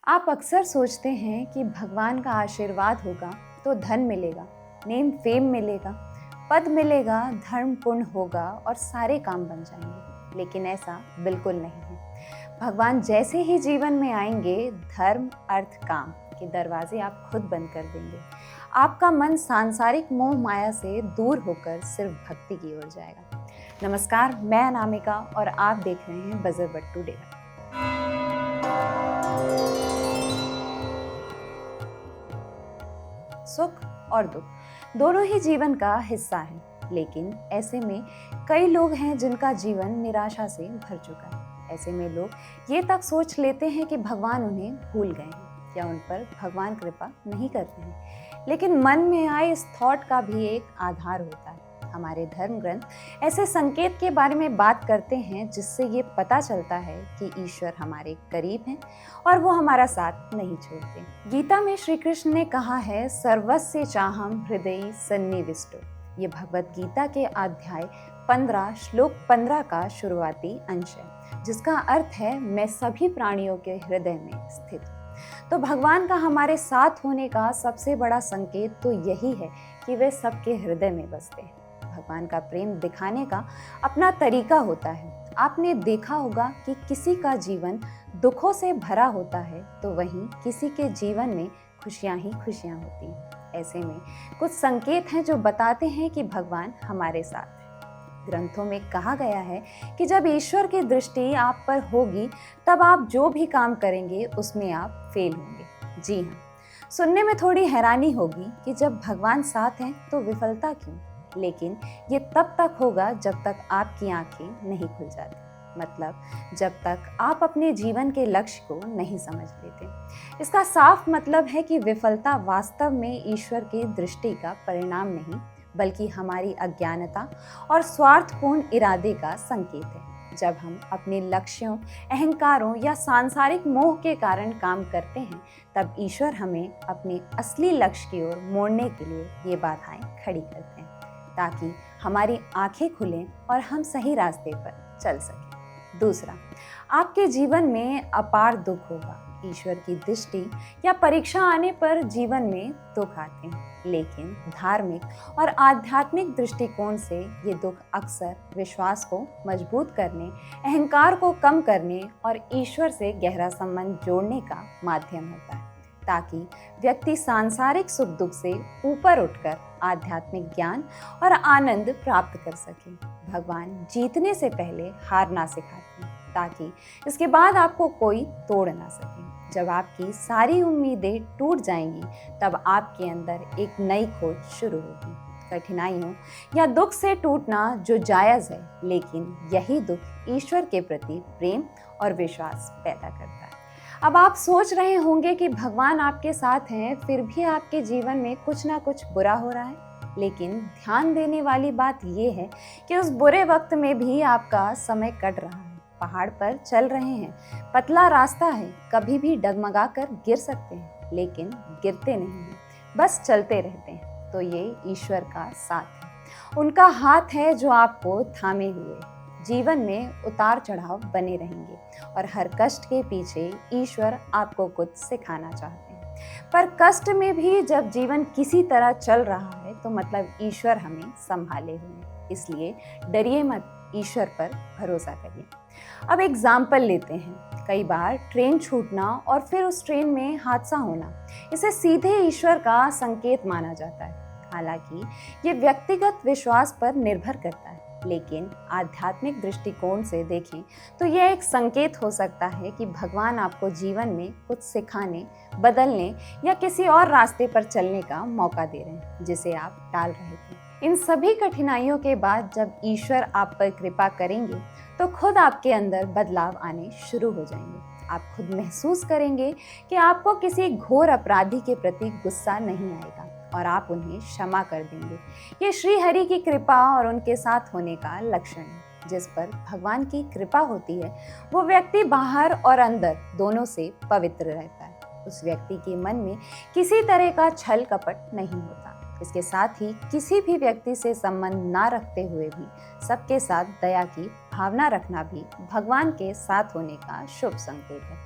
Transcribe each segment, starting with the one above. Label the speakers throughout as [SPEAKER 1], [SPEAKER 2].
[SPEAKER 1] आप अक्सर सोचते हैं कि भगवान का आशीर्वाद होगा तो धन मिलेगा, नेम फेम मिलेगा, पद मिलेगा, धर्म पुण्य होगा और सारे काम बन जाएंगे। लेकिन ऐसा बिल्कुल नहीं है। भगवान जैसे ही जीवन में आएंगे, धर्म अर्थ काम के दरवाजे आप खुद बंद कर देंगे। आपका मन सांसारिक मोह माया से दूर होकर सिर्फ भक्ति की ओर जाएगा। नमस्कार, मैं अनामिका और आप देख रहे हैं बजर बट्टू डेरा। सुख और दुख दोनों ही जीवन का हिस्सा है, लेकिन ऐसे में कई लोग हैं जिनका जीवन निराशा से भर चुका है। ऐसे में लोग ये तक सोच लेते हैं कि भगवान उन्हें भूल गए हैं या उन पर भगवान कृपा नहीं करते हैं। लेकिन मन में आए इस थॉट का भी एक आधार होता है। हमारे धर्म ग्रंथ ऐसे संकेत के बारे में बात करते हैं जिससे ये पता चलता है कि ईश्वर हमारे करीब हैं और वो हमारा साथ नहीं छोड़ते। गीता में श्री कृष्ण ने कहा है, सर्वस्य चाहम हृदय सन्निविष्टो। ये भगवत गीता के अध्याय 15 श्लोक 15 का शुरुआती अंश है, जिसका अर्थ है मैं सभी प्राणियों के हृदय में स्थित हूँ। तो भगवान का हमारे साथ होने का सबसे बड़ा संकेत तो यही है कि वे सबके हृदय में बसते हैं। भगवान का प्रेम दिखाने का अपना तरीका होता है। आपने देखा होगा कि किसी का जीवन दुखों से भरा होता है तो वहीं किसी के जीवन में खुशियां ही खुशियां होती हैं। ऐसे में कुछ संकेत हैं जो बताते हैं कि भगवान हमारे साथ है। ग्रंथों में कहा गया है कि जब ईश्वर की दृष्टि आप पर होगी तब आप जो भी काम करेंगे उसमें आप फेल होंगे। जी हाँ, सुनने में थोड़ी हैरानी होगी कि जब भगवान साथ हैं तो विफलता क्यों, लेकिन ये तब तक होगा जब तक आपकी आंखें नहीं खुल जाती। मतलब जब तक आप अपने जीवन के लक्ष्य को नहीं समझ लेते। इसका साफ मतलब है कि विफलता वास्तव में ईश्वर की दृष्टि का परिणाम नहीं, बल्कि हमारी अज्ञानता और स्वार्थपूर्ण इरादे का संकेत है। जब हम अपने लक्ष्यों, अहंकारों या सांसारिक मोह के कारण काम करते हैं, तब ईश्वर हमें अपने असली लक्ष्य की ओर मोड़ने के लिए ये बाधाएं खड़ी करते हैं, ताकि हमारी आंखें खुलें और हम सही रास्ते पर चल सकें। दूसरा, आपके जीवन में अपार दुख होगा। ईश्वर की दृष्टि या परीक्षा आने पर जीवन में दुख आते हैं, लेकिन धार्मिक और आध्यात्मिक दृष्टिकोण से ये दुख अक्सर विश्वास को मजबूत करने, अहंकार को कम करने और ईश्वर से गहरा संबंध जोड़ने का माध्यम होता है, ताकि व्यक्ति सांसारिक सुख दुख से ऊपर उठकर आध्यात्मिक ज्ञान और आनंद प्राप्त कर सके। भगवान जीतने से पहले हारना सिखाते हैं, ताकि इसके बाद आपको कोई तोड़ ना सके। जब आपकी सारी उम्मीदें टूट जाएंगी, तब आपके अंदर एक नई खोज शुरू होगी। कठिनाइयों या दुख से टूटना जो जायज़ है, लेकिन यही दुख ईश्वर के प्रति प्रेम और विश्वास पैदा करता है। अब आप सोच रहे होंगे कि भगवान आपके साथ हैं, फिर भी आपके जीवन में कुछ ना कुछ बुरा हो रहा है। लेकिन ध्यान देने वाली बात यह है कि उस बुरे वक्त में भी आपका समय कट रहा है। पहाड़ पर चल रहे हैं, पतला रास्ता है, कभी भी डगमगा कर गिर सकते हैं, लेकिन गिरते नहीं हैं, बस चलते रहते हैं। तो ये ईश्वर का साथ है, उनका हाथ है जो आपको थामे हुए। जीवन में उतार चढ़ाव बने रहेंगे और हर कष्ट के पीछे ईश्वर आपको कुछ सिखाना चाहते हैं। पर कष्ट में भी जब जीवन किसी तरह चल रहा है तो मतलब ईश्वर हमें संभाले हुए हैं। इसलिए डरिए मत, ईश्वर पर भरोसा करिए। अब एग्जाम्पल लेते हैं। कई बार ट्रेन छूटना और फिर उस ट्रेन में हादसा होना, इसे सीधे ईश्वर का संकेत माना जाता है। हालांकि ये व्यक्तिगत विश्वास पर निर्भर करता है, लेकिन आध्यात्मिक दृष्टिकोण से देखें तो यह एक संकेत हो सकता है कि भगवान आपको जीवन में कुछ सिखाने, बदलने या किसी और रास्ते पर चलने का मौका दे रहे हैं, जिसे आप टाल रहे थे। इन सभी कठिनाइयों के बाद जब ईश्वर आप पर कृपा करेंगे तो खुद आपके अंदर बदलाव आने शुरू हो जाएंगे। आप खुद महसूस करेंगे कि आपको किसी घोर अपराधी के प्रति गुस्सा नहीं आएगा और आप उन्हें क्षमा कर देंगे। ये श्री हरि की कृपा और उनके साथ होने का लक्षण है। जिस पर भगवान की कृपा होती है, वो व्यक्ति बाहर और अंदर दोनों से पवित्र रहता है। उस व्यक्ति के मन में किसी तरह का छल कपट नहीं होता। इसके साथ ही किसी भी व्यक्ति से संबंध ना रखते हुए भी सबके साथ दया की भावना रखना भी भगवान के साथ होने का शुभ संकेत है।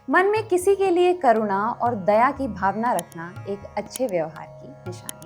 [SPEAKER 1] मन में किसी के लिए करुणा और दया की भावना रखना एक अच्छे व्यवहार की निशानी है।